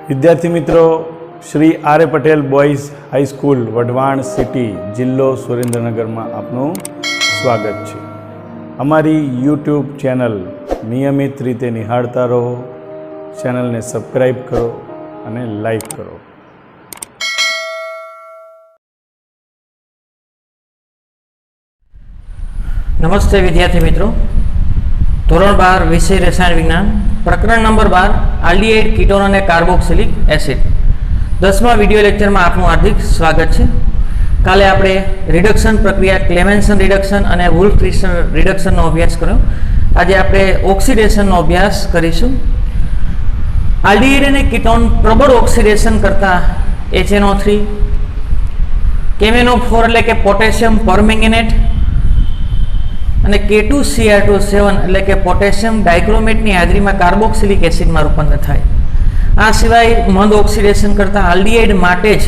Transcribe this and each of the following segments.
विद्यार्थी मित्रों, Shri R A Patel boys high school Wadhwan city जिल्लो सुरेन्द्रनगर में आपનું स्वागत है। अमारी यूट्यूब चैनल नियमित रीते निहाळता रहो, चैनल ने सब्सक्राइब करो और लाइक करो। नमस्ते विद्यार्थी मित्रों, धोरण 12 विषय रसायन विज्ञान प्रकरण नंबर 12 आल्डिहाइड कीटोन और कार्बोक्सिलिक एसिड 10मा विडियो लेक्चर में आपનું हार्दिक स्वागत है। काले आपणे रिडक्शन प्रक्रिया क्लेमेंसन रिडक्शन और वुल्फ रिडक्शन अभ्यास कर्यो। आज आपणे ऑक्सिडेशन अभ्यास करीशुं। आल्डिहाइड अने कीटोन प्रबल ऑक्सिडेशन करता HNO3 KMnO4 એટલે કે પોટેશિયમ પરમેંગેનેટ અને K2Cr27 એટલે કે પોટેશિયમ ડાયક્રોમેટની હાજરીમાં કાર્બોક્સિલિક એસિડમાં રૂપાંતર થાય। આ સિવાય મંદ ઓક્સિડેશન કરતા આલ્ડિહાઇડ માટે જ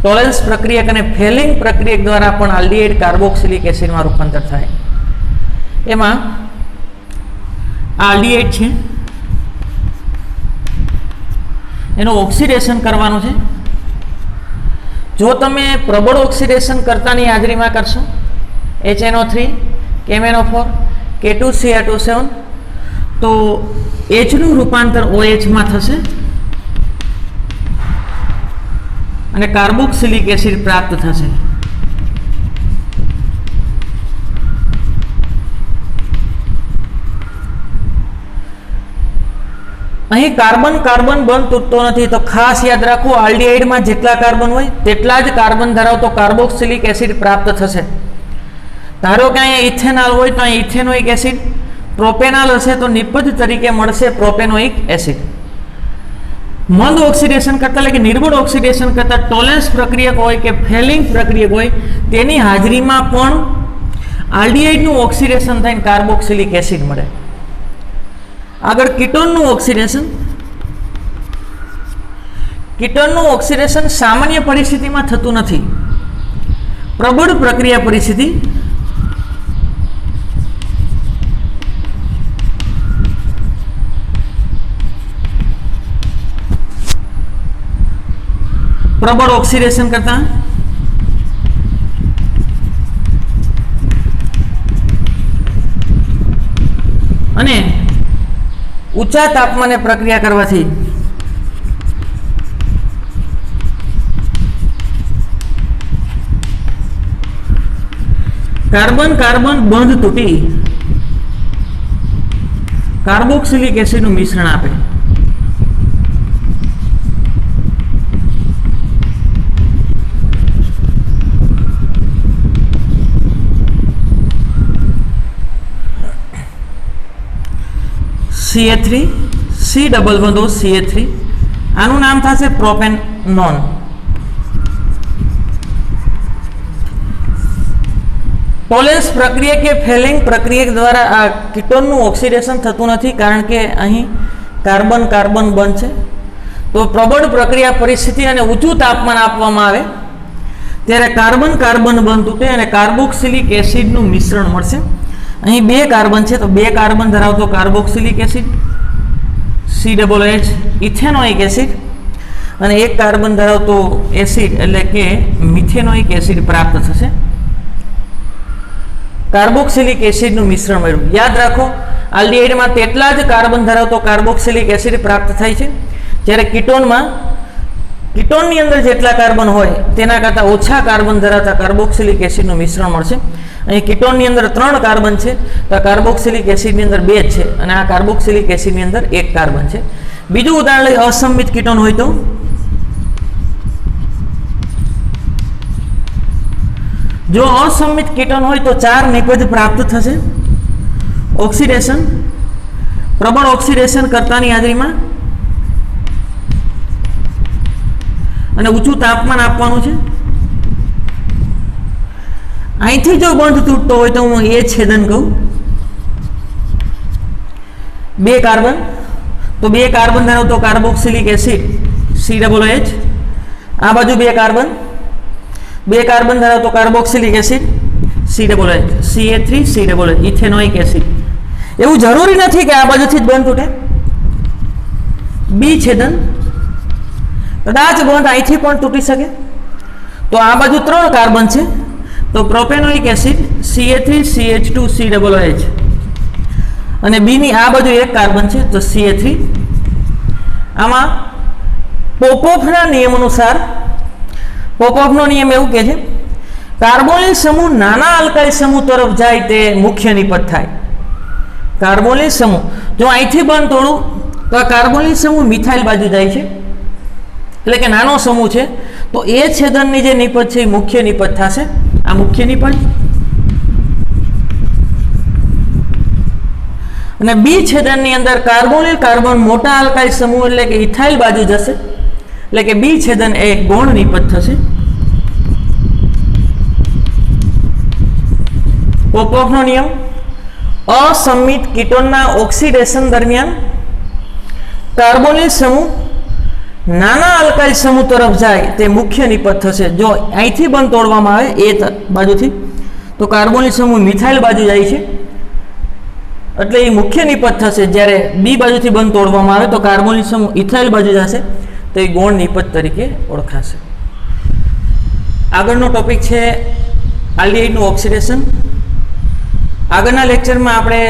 ટોલેન્સ પ્રક્રિયક અને ફેલિંગ પ્રક્રિયક દ્વારા પણ આલ્ડિહાઇડ કાર્બોક્સિલિક એસિડમાં રૂપાંતર થાય। એમાં આલ્ડિહાઇડ છે એનું ઓક્સિડેશન કરવાનું છે। જો તમે પ્રબળ ઓક્સિડેશન કરતાની હાજરીમાં કરશો HNO3 KMnO4 K2Cr27 तो H નું રૂપાંતર OH માં થશે અને કાર્બોક્સિલિક એસિડ પ્રાપ્ત થશે। અહીં કાર્બન કાર્બન બંધ તૂટતો નથી, તો ખાસ યાદ રાખો આલ્ડિહાઇડમાં જેટલા કાર્બન હોય તેટલા જ કાર્બન ધરાવતો કાર્બોક્સિલિક એસિડ પ્રાપ્ત થશે। ધારો કે અહીંયા ઇથેનॉल હોય તો અહીં ઇથેનોઇક એસિડ, પ્રોપેનॉल હશે તો નિપજ તરીકે મળશે પ્રોપેનોઇક એસિડ। મંદ ઓક્સિડેશન કરતા એટલે કે નિર્બળ ઓક્સિડેશન કરતા ટોલેન્સ પ્રક્રિયક હોય કે ફેલિંગ પ્રક્રિયક હોય તેની હાજરીમાં પણ આલ્ડિહાઇડનું ઓક્સિડેશન થઈને કાર્બોક્સિલિક એસિડ મળે। આગળ કીટોનનું ઓક્સિડેશન। કીટોનનું ઓક્સિડેશન સામાન્ય પરિસ્થિતિમાં થતું નથી, પ્રબળ પ્રક્રિયા પરિસ્થિતિ प्रबल ऑक्सीडेशन करता अने ऊंचा तापमाने प्रक्रिया करवाथी कार्बन कार्बन बंध तूटी कार्बोक्सिलिक एसिड નું મિશ્રણ આપે। CH3 C डबल बंधो CH3 आनु नाम थाशे प्रोपेनॉन। टोलेंस प्रक्रिया के फेलिंग प्रक्रिया द्वारा आ कीटोनનું ઓક્સિડેશન થતું નથી, કારણ કે અહીં કાર્બન કાર્બન બંધ છે। તો પ્રબળ પ્રક્રિયા પરિસ્થિતિ અને ઊંચું તાપમાન આપવામાં આવે ત્યારે કાર્બન કાર્બન બંધ તૂટે અને કાર્બોક્સિલિક એસિડનું મિશ્રણ મળશે। અહીં બે કાર્બન છે તો બે કાર્બન ધરાવતો carboxylic acid COOH ethanoic acid અને એક કાર્બન ધરાવતો એસિડ એટલે કે મિથેનોઇક એસિડ પ્રાપ્ત થશે। કાર્બોક્સિલિક એસિડનું મિશ્રણ મળ્યું। યાદ રાખો આલ્ડિહાઇડમાં તેટલા જ કાર્બન ધરાવતો કાર્બોક્સિલિક એસિડ પ્રાપ્ત થાય છે, જ્યારે કીટોનની અંદર જેટલા કાર્બન હોય તેના કરતાં ઓછા કાર્બન ધરાવતા કાર્બોક્સિલિક એસિડનું મિશ્રણ મળશે। અહીં કીટોનની અંદર 3 કાર્બન છે તો કાર્બોક્સિલિક એસિડની અંદર 2 છે અને આ કાર્બોક્સિલિક એસિડની અંદર 1 કાર્બન છે। બીજું ઉદાહરણ લઈ, અસંમિત કીટોન હોય તો जो असंमित कीटोन हो तो 4 निपज प्राप्त थशे। ऑक्सिडेशन प्रबल ऑक्सिडेशन करतानी हाजरीमां अने ऊंचुं तापमान आपवानुं छे। અહીંથી જો બંધ તૂટતો હોય તો હું એ છેદન કહું। 2 કાર્બન તો 2 કાર્બન ધરાવતો કાર્બોક્સિલિક એસિડ COOH, આ બાજુ 2 કાર્બન 2 કાર્બન ધરાવતો carboxylic acid COOH CH3COOH ethanoic acid. એવું જરૂરી નથી કે આ બાજુથી જ બંધ તૂટે, બી છેદન કદાચ બોન્ડ અહીંથી પણ તૂટી શકે, તો આ બાજુ 3 કાર્બન છે, તો પ્રોપેનોઇક એસિડ CA3CH2COOH અને બી ની આ બાજુ 1 કાર્બન છે, તો CA3. આમાં પોપોફના નિયમ અનુસાર, પોપોફનો નિયમ એવું કહે છે કાર્બોનિલ સમૂહ નાના અલ્કાઇલ સમૂહ તરફ જાય તે મુખ્ય નિપજ થાય. કાર્બોનિલ સમૂહ જો અહીંથી બંધ તોડું તો આ કાર્બોનિલ સમૂહ મિથાઇલ બાજુ જાય છે, એટલે કે નાનો સમૂહ છે, તો એ છેદનની જે નિપજ છે એ મુખ્ય નિપજ થશે. આ મુખ્ય નિપજ. અને બી છેદનની અંદર કાર્બોનિલ કાર્બન મોટા અલ્કાઇલ સમૂહ એટલે કે ઇથાઇલ બાજુ જશે, એટલે કે બી છેદન એ ગૌણ નિપજ થશે. પોપોફનો નિયમ અસંમિત કીટોનના ઓક્સિડેશન દરમિયાન કાર્બોનિલ સમૂહ નાના અલ્કાઇલ સમૂહ તરફ જાય તે મુખ્ય નિપજ થશે. જો અહીંથી બંધ તોડવામાં આવે એ બાજુથી તો કાર્બોનિલ સમૂહ મિથાઇલ બાજુ જાય છે, એટલે એ મુખ્ય નિપજ થશે. જ્યારે બી બાજુથી બંધ તોડવામાં આવે તો કાર્બોનિલ સમૂહ ઇથાઇલ બાજુ જશે, તો એ ગૌણ નિપજ તરીકે ઓળખાશે. આગળનો ટોપિક છે આલ્ડીહાઇડનું ઓક્સિડેશન. આગળના લેક્ચરમાં આપણે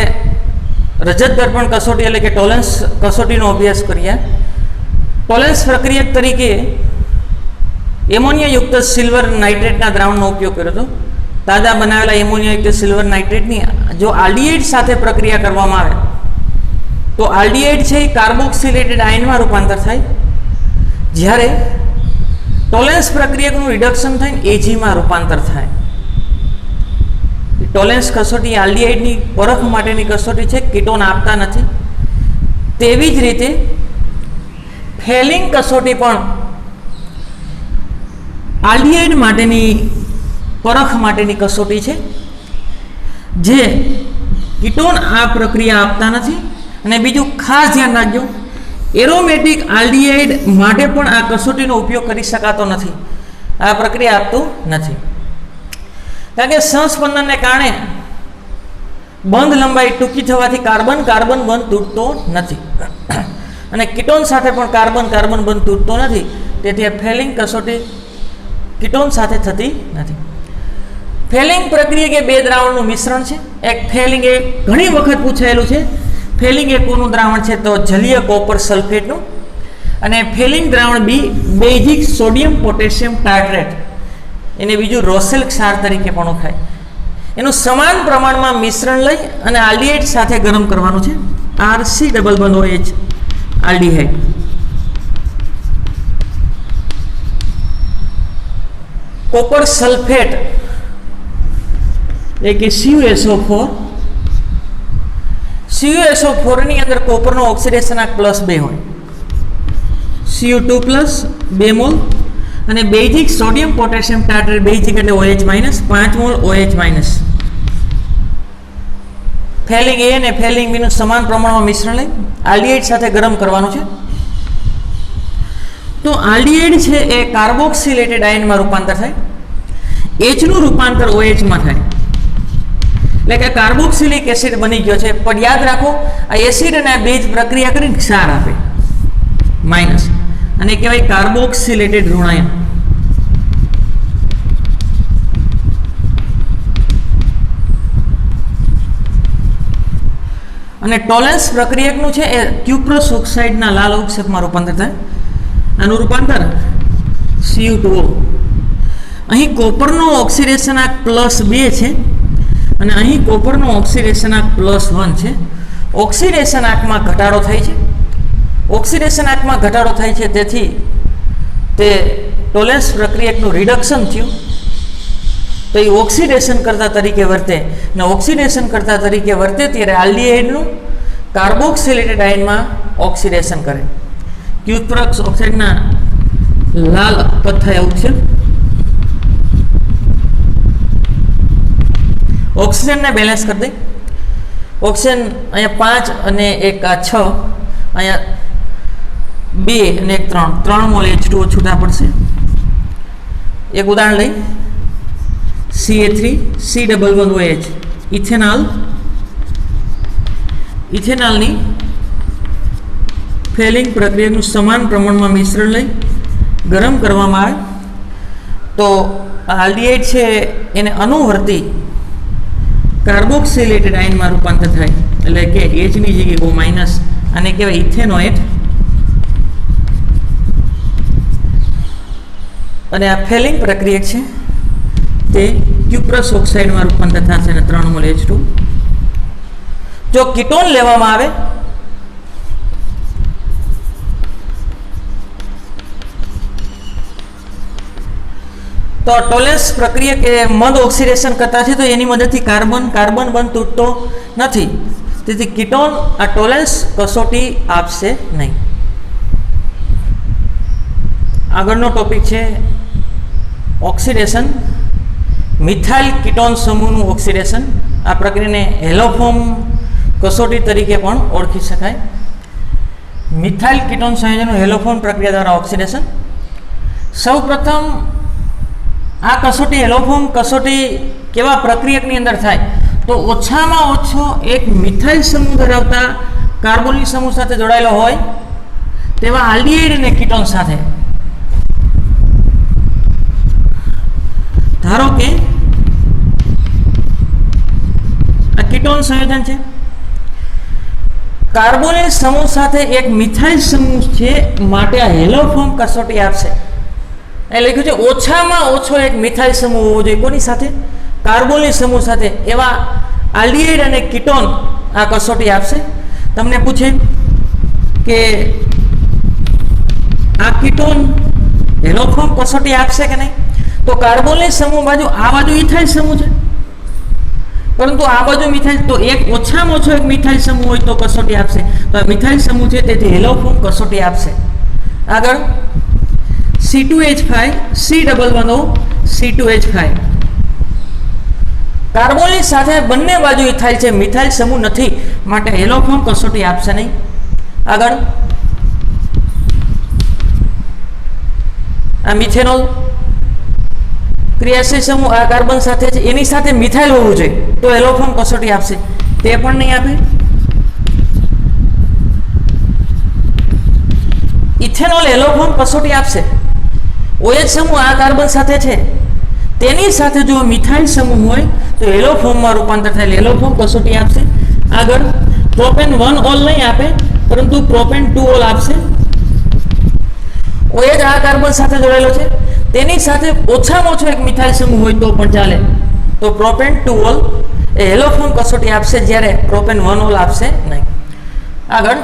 રજત દર્પણ કસોટી એટલે કે ટોલેન્સ કસોટીનો અભ્યાસ કરીએ. ટોલેન્સ પ્રક્રિયક તરીકે એમોનિયાયુક્ત સિલ્વર નાઇટ્રેટના દ્રાવણનો ઉપયોગ કર્યો હતો. તાજા બનાવેલા એમોનિયાયુક્ત સિલ્વર નાઇટ્રેટની જો આલ્ડીહાઇડ સાથે પ્રક્રિયા કરવામાં આવે તો આલ્ડીહાઇડ છે એ કાર્બોક્સિલેટેડ આયનમાં રૂપાંતર થાય, જ્યારે ટોલેન્સ પ્રક્રિયકનું રિડક્શન થઈને એજીમાં રૂપાંતર થાય. ટોલેન્સ કસોટી આલ્ડીહાઇડની પરખ માટેની કસોટી છે, કીટોન આપતા નથી. તેવી જ રીતે ફેલિંગ કસોટી પણ આલ્ડીહાઇડ માટેની પરખ માટેની કસોટી છે, જે કીટોન આ પ્રક્રિયા આપતા નથી. અને બીજું ખાસ ધ્યાન રાખજો, એરોમેટિક આલ્ડીહાઇડ માટે પણ આ કસોટીનો ઉપયોગ કરી શકાતો નથી, આ પ્રક્રિયા આપતું નથી. કારણ કે સંસ્પંદનને કારણે બંધ લંબાઈ ટૂંકી થવાથી કાર્બન કાર્બન બંધ તૂટતો નથી, અને કીટોન સાથે પણ કાર્બન કાર્બન બંધ તૂટતો નથી. તેથી આ ફેલિંગ કસોટી કીટોન સાથે થતી નથી. ફેલિંગ પ્રક્રિયા કે બે દ્રાવણનું મિશ્રણ છે. એક ફેલિંગ એ ઘણી વખત પૂછાયેલું છે. ફેલિંગ એ કોનું દ્રાવણ છે? તો જલીય કોપર સલ્ફેટનું. અને ફેલિંગ દ્રાવણ બી બેઝિક સોડિયમ પોટેશિયમ ટાર્ટ્રેટ, એને બીજું રોસેલ ક્ષાર તરીકે પણ ઓળખાય. એનું સમાન પ્રમાણમાં મિશ્રણ લઈ અને આલ્ડીહાઇડ સાથે ગરમ કરવાનું છે. RC double bond OH aldehyde. Copper sulphate એ કે CuSO4. CuSO4 ની અંદર કોપરનો ઓક્સિડેશનાંક +2 હોય, Cu2 2 મોલ, અને બેઝિક સોડિયમ પોટેશિયમ ટાર્ટ્રેટ બેઝિક એટલે OH- 5 મોલ OH-. ફેલિંગ એ અને ફેલિંગ બી નું સમાન પ્રમાણમાં મિશ્રણ લઈ આલ્ડીહાઇડ સાથે ગરમ કરવાનું છે. તો આલ્ડીહાઇડ છે એ કાર્બોક્સિલેટેડ આયનમાં રૂપાંતર થાય, H નું રૂપાંતર OH માં થાય, એટલે કે કાર્બોક્સિલિક એસિડ બની ગયો છે. પણ યાદ રાખો, આ એસિડ અને આ બેઝ પ્રક્રિયા કરીને ક્ષાર આપે માઇનસ, અને કહેવાય કાર્બોક્સિલેટેડ ઋણાયન. અને ટોલેન્સ પ્રક્રિયકનું છે એ ક્યુપ્રસ ઓક્સાઇડના લાલ અવક્ષેપમાં રૂપાંતર થાય. આનું રૂપાંતર Cu2O. અહીં કોપરનો ઓક્સિડેશનાંક +2 છે અને અહીં કોપરનો ઓક્સિડેશનાંક +1 છે. ઓક્સિડેશનાંકમાં ઘટાડો થાય છે. ઓક્સિડેશનાંકમાં ઘટાડો થાય છે, તેથી તે ટોલેન્સ પ્રક્રિયકનું રિડક્શન થયું, તો એ ઓક્સિડેશન કરતા તરીકે વર્તે, અને ઓક્સિડેશન કરતા તરીકે વર્તે ત્યારે આલ્ડીહાઇડનું કાર્બોક્સિલેટેડ આયનમાં ઓક્સિડેશન કરે. ક્યુપ્રસ ઓક્સાઇડના લાલ પથ્થાયા ઉછેર. ઓક્સિજનને બેલેન્સ કરી દે. ઓક્સિજન અહીંયા 5 અને 1 આ 6, અહીંયા 2 અને 1 3 મોલ H2O છૂટા પડશે. એક ઉદાહરણ લઈ, CA3C11OH ઇથેનોલ. ઇથેનોલની ફેલિંગ પ્રક્રિયાનું સમાન પ્રમાણમાં મિશ્રણ લઈ ગરમ કરવામાં આવે તો આલ્ડીહાઇડ છે એને અનુવર્તી કાર્બોક્સિલેટેડ આયનમાં રૂપાંતર થાય, એટલે કે Hની જગ્યાએ O માઇનસ, આને કહેવાય ઇથેનોએટ. અને આ ફેલિંગ પ્રક્રિયા છે તે ક્યુપ્રસ ઓક્સાઇડમાં રૂપાંતર થશે અને 3 મોલ H2. જો કીટોન લેવામાં આવે તો ટોલેન્સ પ્રક્રિયા કે મંદ ઓક્સિડેશન કરતા છે તો એની મદદથી કાર્બન બંધ તૂટતો નથી, તેથી કીટોન આ ટોલેન્સ કસોટી આપશે નહીં. આગળનો ટોપિક છે ઓક્સિડેશન, મિથાઇલ કીટોન સમૂહનું ઓક્સિડેશન. આ પ્રક્રિયાને હેલોફોર્મ કસોટી તરીકે પણ ઓળખી શકાય. મિથાઇલ કીટોન સંયોજનનું હેલોફોર્મ પ્રક્રિયા દ્વારા ઓક્સિડેશન. સૌપ્રથમ આ કસોટી હેલોફોર્મ કસોટી કેવા પ્રક્રિયકની અંદર થાય તો ઓછામાં ઓછો એક મિથાઇલ સમૂહ ધરાવતા કાર્બોનિલ સમૂહ સાથે જોડાયેલો હોય તેવા આલ્ડીહાઇડ અને કીટોન સાથે. ધારો કે આ કીટોન સંયોજન છે, કાર્બોનિલ સમૂહ સાથે એક મિથાઇલ સમૂહ છે, માટે આ હેલોફોર્મ કસોટી આપશે. એ લખ્યું છે ઓછામાં ઓછો એક મિથાઇલ સમૂહ હોવો જોઈએ, કોની સાથે? કાર્બોનિલ સમૂહ સાથે. એવા આલ્ડીહાઇડ અને કીટોન આ કસોટી આપશે. તમને પૂછે કે આ કીટોન હેલોફોર્મ કસોટી આપશે કે નહીં, તો કાર્બોનિલ સમૂહ બાજુ આ બાજુ ઇથાઇલ સમૂહ છે, પરંતુ આ બાજુ મિથાઇલ, તો એક ઓછામાં ઓછો એક મિથાઇલ સમૂહ હોય તો કસોટી આપશે. તો આ મિથાઇલ સમૂહ છે તેથી હેલોફોર્મ કસોટી આપશે. આગળ C2H5 C11O C2H5. કાર્બોનિલ સાથે બંને બાજુ ઇથાઇલ છે, મિથાઇલ સમૂહ નથી, માટે હેલોફોર્મ કસોટી આપશે નહીં. આગળ આ મિથેનોલ ક્રિયાશીલ સમૂહ આ કાર્બન સાથે છે, એની સાથે મિથાઇલ હોવું જોઈએ તો હેલોફોર્મ કસોટી આપશે, તે પણ નહીં આપે. ઇથેનોલ હેલોફોર્મ કસોટી આપશે. OH સમૂહ આ કાર્બન સાથે છે, તેની સાથે જો મિથાઇલ સમૂહ હોય તો હેલોફોર્મમાં રૂપાંતર થાય, હેલોફોર્મ કસોટી આપશે. આગળ પ્રોપેન 1 ઓલ નહીં આપે, પરંતુ પ્રોપેન 2 ઓલ આપશે. OH આ કાર્બન સાથે જોડાયેલો છે, તેની સાથે ઓછામાં ઓછો એક મિથાઇલ સમૂહ હોય તો પણ ચાલે, તો પ્રોપેન 2 ઓલ એ હેલોફોર્મ કસોટી આપશે, જ્યારે પ્રોપેન 1 ઓલ આપશે નહીં. આગળ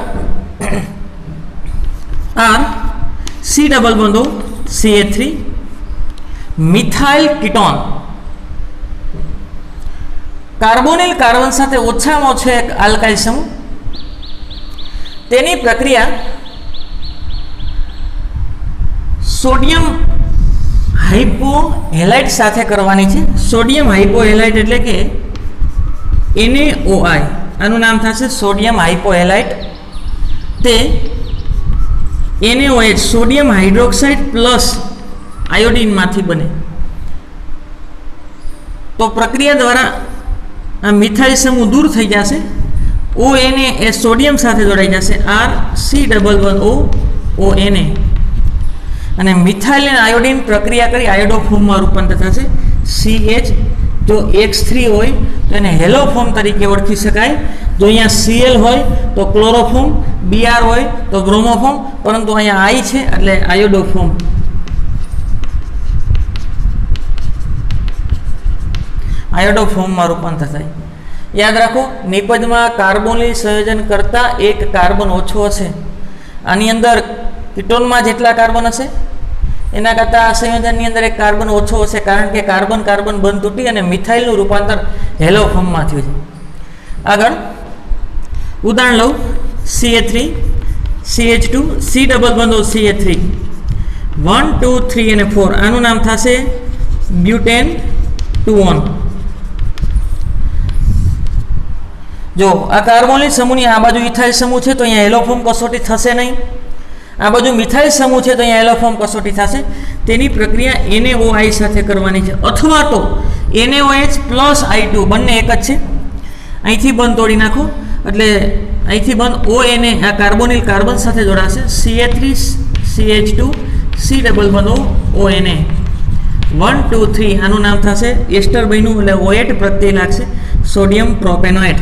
R C ડબલ બંધો CH3 methyl ketone. Carbonyl carbon સાથે ઓછામાં ઓછો એક આલ્કાઇલ સમૂહ, તેની પ્રક્રિયા સોડિયમ હાઇપોહેલાઇડ સાથે કરવાની છે. સોડિયમ હાઇપોહેલાઇડ એટલે કે NaOI, આનું નામ થશે સોડિયમ હાઇપોહેલાઇડ. તે NaOH સોડિયમ હાઇડ્રોક્સાઇડ પ્લસ આયોડિનમાંથી બને. તો પ્રક્રિયા દ્વારા આ મિથાઇલ સમૂહ દૂર થઈ જશે, ONA એ સોડિયમ સાથે જોડાઈ જશે, RC11O ONA, અને મિથાઇલ અને આયોડિન પ્રક્રિયા કરી આયોડોફોર્મમાં રૂપાંતર થશે. CH જો X3 હોય તો એને હેલોફોર્મ તરીકે ઓળખી શકાય. જો અહીંયા Cl હોય તો ક્લોરોફોર્મ, Br હોય તો બ્રોમોફોર્મ, પરંતુ અહીંયા I છે એટલે આયોડોફોર્મ. આયોડોફોર્મમાં રૂપાંતર થાય. યાદ રાખો, નિપજમાં કાર્બોનિલ સંયોજન કરતાં એક કાર્બન ઓછો હશે. આની અંદર કીટોનમાં જેટલા કાર્બન હશે એના કરતાં આ સંયોજનની અંદર એક કાર્બન ઓછો હશે, કારણ કે કાર્બન બંધ તૂટી અને મિથાઇલનું રૂપાંતર હેલોફોર્મમાં થયું છે. આગળ ઉદાહરણ લઉં, CH3 CH2 C ડબલ બંધો CH3 1 2 3 અને 4, આનું નામ થશે બ્યુટેન 2 જો આ કાર્બોનિલ સમૂહની આ બાજુ ઇથાઇલ સમૂહ છે તો અહીંયા હેલોફોર્મ કસોટી થશે નહીં, આ બાજુ મિથાઇલ સમૂહ છે તો અહીંયા હેલોફોર્મ કસોટી થશે. તેની પ્રક્રિયા NaOI સાથે કરવાની છે, અથવા તો NaOH પ્લસ I2 બંને એક જ છે. અહીંથી બંધ તોડી નાખો એટલે અહીંથી બંધ ONA આ કાર્બોનિલ કાર્બન સાથે જોડાશે CH3CH2 C ડબલ બંધ ONA 1 2 3 આનું નામ થશે એસ્ટર બન્યું એટલે OH પ્રત્યય લાગશે સોડિયમ પ્રોપેનોએટ.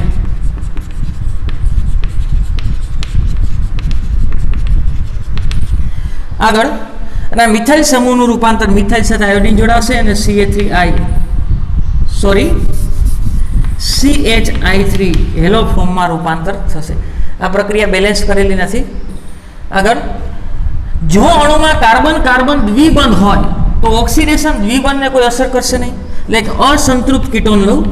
આગળ અને મિથાઇલ સમૂહનું રૂપાંતર મિથાઇલ સાથે આયોડિન જોડાશે અને CH3 હેલો ફોર્મમાં રૂપાંતર થશે. આ પ્રક્રિયા બેલેન્સ કરેલી નથી. આગળ જો અણુમાં કાર્બન કાર્બન દ્વિબંધ હોય તો ઓક્સિડેશન દ્વિબંધને કોઈ અસર કરશે નહીં. એટલે કે અસંતૃપ્ત કીટોન લઉં,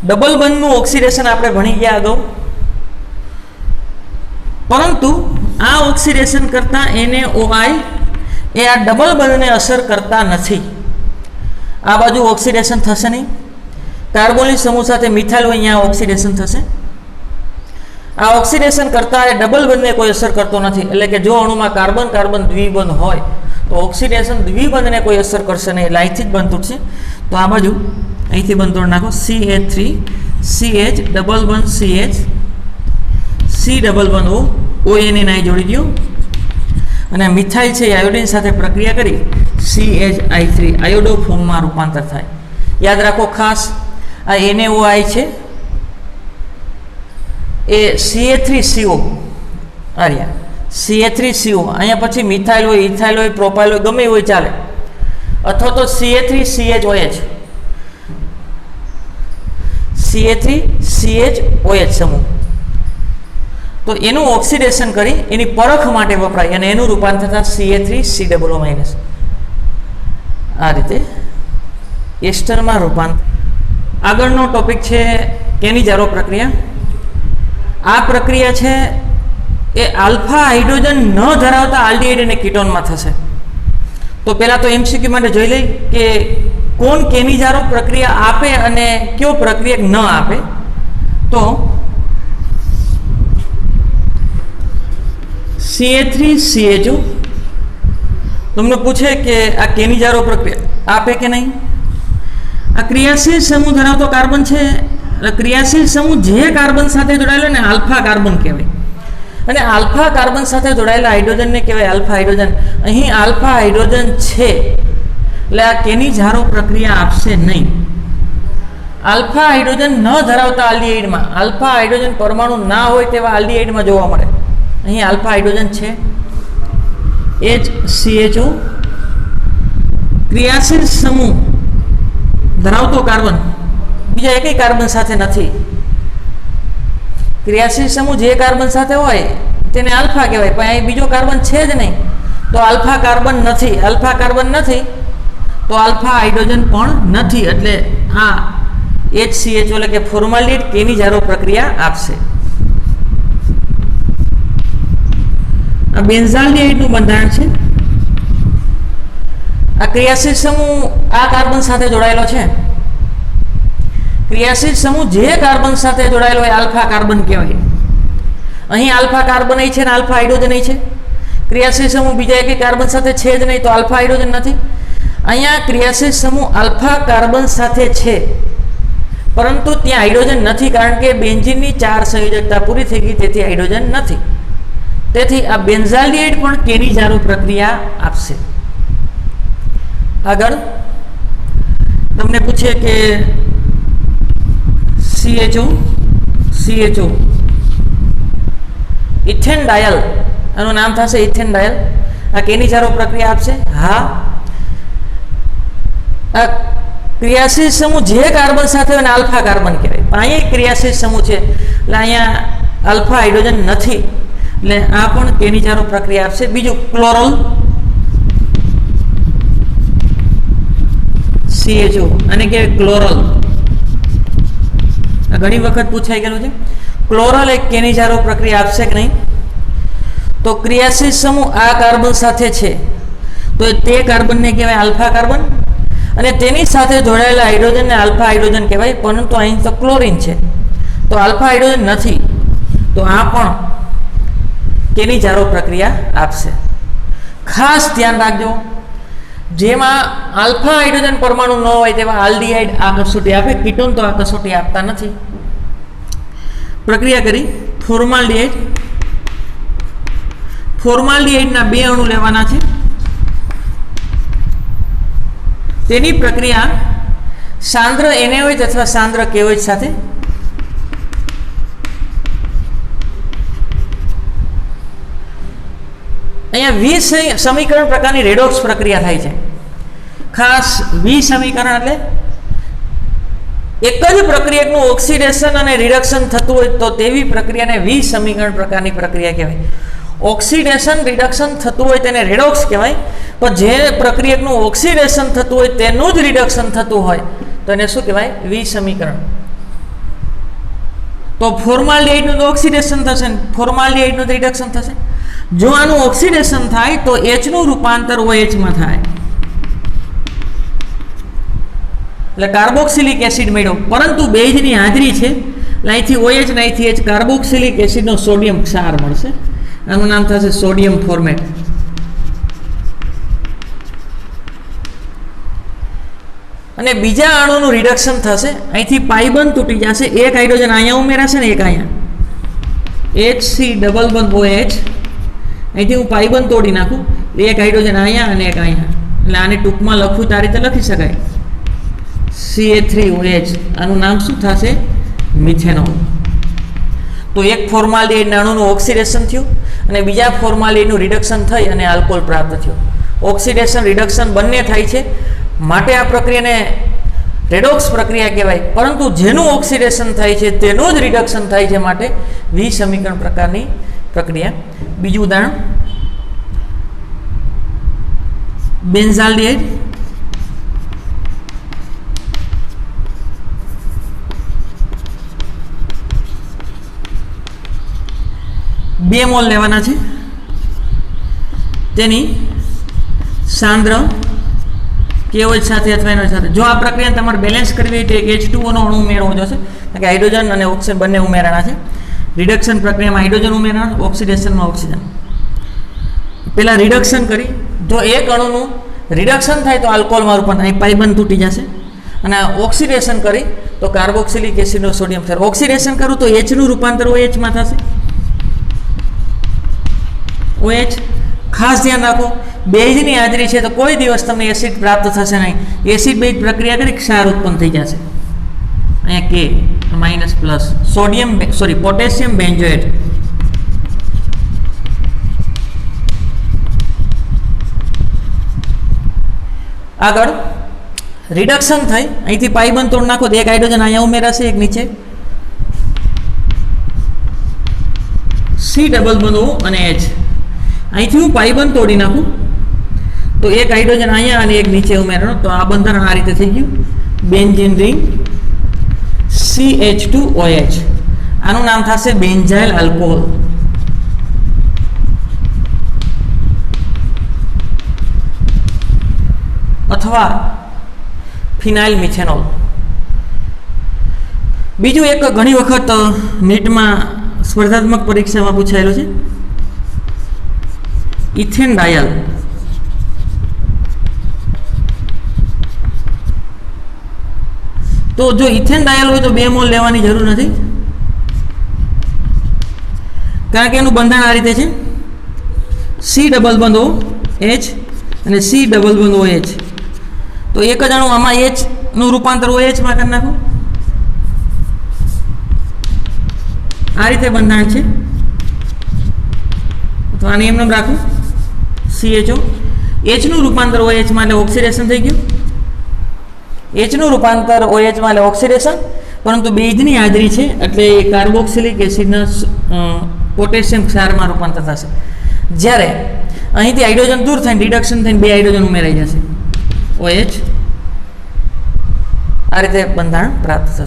ડબલ બંધનું ઓક્સિડેશન આપણે ભણી ગયા અગાઉ, પરંતુ આ ઓક્સિડેશન કરતા NaOI એ આ ડબલ બંધને અસર કરતા નથી. આ બાજુ ઓક્સિડેશન થશે નહીં. કાર્બોનિલ સમૂહ સાથે મિથાઇલ હોય અહીંયા ઓક્સિડેશન થશે. આ ઓક્સિડેશન કરતા એ ડબલ બંધને કોઈ અસર કરતો નથી. એટલે કે જો અણુમાં કાર્બન કાર્બન દ્વિબંધ હોય તો ઓક્સિડેશન દ્વિબંધને કોઈ અસર કરશે નહીં. એટલે અહીંથી જ બંધ તૂટશે. તો આ બાજુ અહીંથી બંધ તોડ નાખો CH3 CH ડબલ બંધ CH C ડબલ બંધ ONA ને જોડી દો અને મિથાઇલ છે આયોડિન સાથે પ્રક્રિયા કરી CHI3 આયોડો ફોર્મમાં રૂપાંતર થાય. યાદ રાખો ખાસ આ NaOI છે એ CH3CO આર્યા CH3CO અહીંયા પછી મિથાઇલ હોય ઇથાઇલ હોય પ્રોપાઇલ હોય ગમે હોય ચાલે, અથવા તો CH3CHOH CH3CHOH સમૂહ. તો એનું ઓક્સિડેશન કરી એની પરખ માટે વપરાય અને એનું રૂપાંતર થાય CH3COO-. આ રીતે એસ્ટરમાં રૂપાંતર. આગળનો ટોપિક છે કેનિજારો પ્રક્રિયા. આ પ્રક્રિયા છે એ આલ્ફા હાઇડ્રોજન ન ધરાવતા આલ્ડીહાઇડ અને કીટોનમાં થશે. તો પહેલાં તો MCQ માટે જોઈ લઈ કે કોણ કેનિજારો પ્રક્રિયા આપે અને કયો પ્રક્રિયા ન આપે. તો CH3CHO તમને પૂછે કે આ કેનિજારો પ્રક્રિયા આપે કે નહીં. આ ક્રિયાશીલ સમૂહ ધરાવતો કાર્બન છે. એટલે ક્રિયાશીલ સમૂહ જે કાર્બન સાથે જોડાયેલો ને આલ્ફા કાર્બન કહેવાય, અને આલ્ફા કાર્બન સાથે જોડાયેલા હાઇડ્રોજનને કહેવાય આલ્ફા હાઇડ્રોજન. અહીં આલ્ફા હાઇડ્રોજન છે એટલે આ કેનિજારો પ્રક્રિયા આપશે નહીં. આલ્ફા હાઇડ્રોજન ન ધરાવતા આલ્ડીહાઇડમાં આલ્ફા હાઇડ્રોજન પરમાણુ ના હોય તેવા આલ્ડીહાઇડમાં જોવા મળે. અહીં આલ્ફા હાઇડ્રોજન છે HCHO. ક્રિયાશીલ સમૂહ ધરાવતો કાર્બન બીજા એકય કાર્બન સાથે નથી. ક્રિયાશીલ સમૂહ જે કાર્બન સાથે હોય તેને આલ્ફા કહેવાય, પણ અહીં બીજો કાર્બન છે જ નહીં તો આલ્ફા કાર્બન નથી. આલ્ફા કાર્બન નથી તો આલ્ફા હાઇડ્રોજન પણ નથી. એટલે આ HCHO એટલે કે ફોર્માલ્ડિહાઇડ કેનિજારો પ્રક્રિયા આપશે. આ બેન્ઝાલ્ડિહાઇડનું બંધારણ છે. આ ક્રિયાશીલ સમૂહ આ કાર્બન સાથે જોડાયેલો છે. ક્રિયાશીલ સમૂહ જે કાર્બન સાથે જોડાયેલો હોય આલ્ફા કાર્બન કહેવાય. અહીં આલ્ફા કાર્બન છે અને આલ્ફા હાઇડ્રોજન છે. ક્રિયાશીલ સમૂહ બીજા એક કાર્બન સાથે છે જ નહીં તો આલ્ફા હાઇડ્રોજન નથી. અહીંયા ક્રિયાશીલ સમૂહ આલ્ફા કાર્બન સાથે છે પરંતુ ત્યાં હાઇડ્રોજન નથી, કારણ કે બેન્ઝીનની 4 સંયોજકતા પૂરી થઈ ગઈ તેથી હાઇડ્રોજન નથી. તેથી આ બેન્ઝાલ્ડિહાઇડ પણ કેનિજારો પ્રક્રિયા આપશે. આગળ તમને પૂછે કે CHO ઇથેન ડાયલ આનું નામ થશે ઇથેન ડાયલ. આ કેનિજારો પ્રક્રિયા આપશે. હા, આ ક્રિયાશીલ સમૂહ જે કાર્બન સાથે હોય આલ્ફા કાર્બન કહેવાય. અહીંયા ક્રિયાશીલ સમૂહ છે એટલે અહીંયા આલ્ફા હાઇડ્રોજન નથી એટલે આ પણ કેનિજારો પ્રક્રિયા આપશે. બીજું ક્લોરલ CHO અને કે ક્લોરલ ઘણી વખત પૂછાઈ ગયેલું છે. ક્લોરલ એક કેનિજારો પ્રક્રિયા આપશે કે નહીં. તો ક્રિયાશીલ સમૂહ આ કાર્બન સાથે છે તો તે કાર્બનને કહેવાય આલ્ફા કાર્બન અને તેની સાથે જોડાયેલા હાઇડ્રોજનને આલ્ફા હાઇડ્રોજન કહેવાય. પરંતુ અહીં તો ક્લોરીન છે તો આલ્ફા હાઇડ્રોજન નથી તો આ પણ કેનિજારો પ્રક્રિયા આપશે. ખાસ ધ્યાન રાખજો જેમાં આલ્ફા હાઇડ્રોજન પરમાણુ ન હોય તેવા આલ્ડીહાઇડ આ કસોટી આપે, કીટોન તો આ કસોટી આપતા નથી. પ્રક્રિયા કરી ફોર્માલ્ડિહાઇડ. ફોર્માલ્ડિહાઇડના 2 અણુ લેવાના છે. તેની પ્રક્રિયા સાંદ્ર NaOH અથવા સાંદ્ર KOH સાથે અહીંયા 20 સમીકરણ પ્રકારની રેડોક્સ પ્રક્રિયા થાય છે. ખાસ 20 સમીકરણ એટલે એક જ પ્રક્રિયાનું ઓક્સિડેશન અને રિડક્શન થતું હોય તો તેવી પ્રક્રિયાને 20 સમીકરણ પ્રકારની પ્રક્રિયા કહેવાય. ઓક્સિડેશન રિડક્શન થતું હોય તેને રેડોક્સ કહેવાય, પણ જે પ્રક્રિયાનું ઓક્સિડેશન થતું હોય તેનું જ રિડક્શન થતું હોય તો એને શું કહેવાય? 20 સમીકરણ. તો ફોર્માલ્ડિહાઇડનું ઓક્સિડેશન થશે, ફોર્માલ્ડિહાઇડનું રિડક્શન થશે. જો આનું ઓક્સિડેશન થાય તો H નું રૂપાંતર OH માં થાય, એટલે કાર્બોક્સિલિક એસિડ મળ્યો. પરંતુ બેઝની હાજરી છે એટલે અહીંથી OH ને અહીંથી H, કાર્બોક્સિલિક એસિડનો સોડિયમ ક્ષાર મળશે. આનું નામ થશે સોડિયમ ફોર્મેટ. અને બીજા અણુનું રિડક્શન થશે. અહીંથી પાઈ બંધ તૂટી જશે, એક હાઇડ્રોજન અહીંયા ઉમેરાશે ને એક અહીંયા, HC ડબલ બંધ OH. અહીંથી હું પાઈ બંધ તોડી નાખું, એક હાઇડ્રોજન અહીંયા અને એક અહીંયા, એટલે આને ટૂંકમાં લખવું તો આ રીતે લખી શકાય, Ca3OH. આનું નામ શું થશે? મિથેનોલ. તો એક ફોર્માલ્ડિહાઇડના અણુનું ઓક્સિડેશન થયું અને બીજા ફોર્માલ્ડિહાઇડનું રિડક્શન થઈ અને આલ્કોહોલ પ્રાપ્ત થયું. ઓક્સિડેશન રિડક્શન બંને થાય છે, માટે આ પ્રક્રિયાને રેડોક્સ પ્રક્રિયા કહેવાય. પરંતુ જેનું ઓક્સિડેશન થાય છે તેનું જ રિડક્શન થાય છે, માટે 20 સમીકરણ પ્રકારની પ્રક્રિયા. બીજું ઉદાહરણ બેન્ઝાલ્ડિહાઇડ. બે મોલ લેવાના છે. તેની સાંદ્ર KOH સાથે અથવા એનો સાથે. જો આ પ્રક્રિયા તમારે બેલેન્સ કરવી હોય તો એક H2O નો અણુ ઉમેરવો જોશે, કારણ કે હાઇડ્રોજન અને ઓક્સિજન બંને ઉમેરાના છે. રિડક્શન પ્રક્રિયામાં હાઇડ્રોજન ઉમેરવાનું, ઓક્સિડેશનમાં ઓક્સિજન. પહેલાં રિડક્શન કરી, જો એક અણુનું રિડક્શન થાય તો આલ્કોહોલમાં રૂપાંતર, અહીં પાઇબંધ તૂટી જશે. અને ઓક્સિડેશન કરી તો કાર્બોક્સિલિક એસિડનો સોડિયમ થશે. ઓક્સિડેશન કરું તો H નું રૂપાંતર OH માં થશે. OH ખાસ ધ્યાન રાખો, બેઝની હાજરી છે તો કોઈ દિવસ તમને એસિડ પ્રાપ્ત થશે નહીં. એસિડ બેઝ પ્રક્રિયા કરી ક્ષાર ઉત્પન્ન થઈ જશે. અહીંયા K plus sodium potassium benzoate. આગળ રિડક્શન થઈ, અહીંથી પાઈ બંધ તોડ નાખો તો એક હાઇડ્રોજન અહીંયા ઉમેરાશે, એક નીચે C ડબલ બંધ O અને H. અહીંથી હું પાઈ બંધ તોડી નાખું તો એક હાઇડ્રોજન અહીંયા અને એક નીચે ઉમેરવાનો, તો આ બંધારણ આ રીતે થઈ ગયું, બેન્ઝીન રિંગ CH2OH. આનું નામ થશે બેન્ઝાઇલ આલ્કોહોલ. અથવા ફિનાઇલ મિથેનોલ. બીજું એક ઘણી વખત નીટમાં સ્પર્ધાત્મક પરીક્ષામાં પૂછાયેલું છે, ઇથેન ડાયલ. તો જો ઇથેન ડાયલ હોય તો 2 મોલ લેવાની જરૂર નથી, કારણ કે એનું બંધારણ આ રીતે છે, C ડબલ બંધ O H અને C ડબલ બંધ OH. તો એક જ અણુ આમાં H નું રૂપાંતર OH માં કરી નાખો. આ રીતે બંધારણ છે, તો આને એમ નામ રાખું CHO. H નું રૂપાંતર OH માં એટલે ઓક્સિડેશન થઈ ગયું. H નું રૂપાંતર OH માં એટલે ઓક્સિડેશન, પરંતુ બેઝની હાજરી છે એટલે કાર્બોક્સિલિક એસિડના પોટેશિયમ ક્ષારમાં રૂપાંતર થશે. જ્યારે અહીંથી હાઇડ્રોજન દૂર થઈને રિડક્શન થઈને 2 હાઇડ્રોજન ઉમેરાઈ જશે, OH. આ રીતે બંધારણ પ્રાપ્ત થશે.